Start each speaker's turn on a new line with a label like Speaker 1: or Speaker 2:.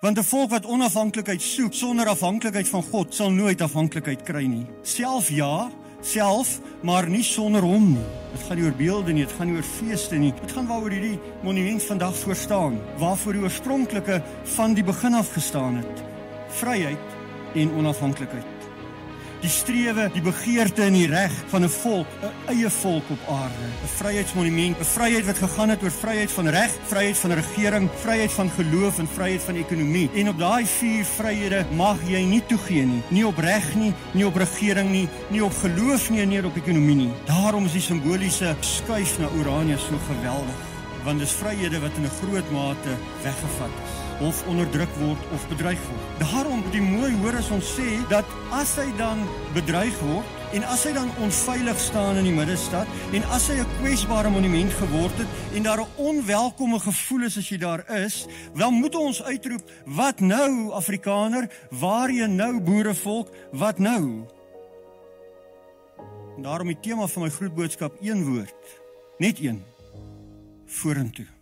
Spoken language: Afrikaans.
Speaker 1: Want 'n volk wat onafhanklikheid soek sonder afhanklikheid van God sal nooit afhanklikheid kry nie. Self, maar nie sonder hom nie. Dit gaan nie oor beelde nie, dit gaan nie oor feeste nie. Dit gaan waaroor hierdie monument vandag voor staan, waarvoor die oorspronklike van die begin af gestaan het. Vryheid en onafhanklikheid. Die strewe, die begeerte en die reg van 'n volk, 'n eie volk op aarde. 'n Vryheidsmonument, 'n vryheid wat gegaan het oor vryheid van reg, vryheid van regering, vryheid van geloof en vryheid van ekonomie. En op daai 4 vryhede mag jy nie toegee nie. Nie op reg nie, nie op regering nie, nie op geloof nie en nie op ekonomie nie. Daarom is die simboliese skuif na Urania so geweldig, want dis vryhede wat in 'n groot mate weggevat is, of onderdruk word of bedreig word. Daarom moet jy mooi hoor as ons sê dat as hy dan bedreig word en as hy dan onveilig staan in die middestad en as hy 'n kwesbare monument geword het en daar 'n onwelkome gevoel is as jy daar is, wel moet ons uitroep, wat nou Afrikaner, waarheen nou boerevolk, wat nou? En daarom die tema van my groetboodskap, een woord, net een, vorentoe.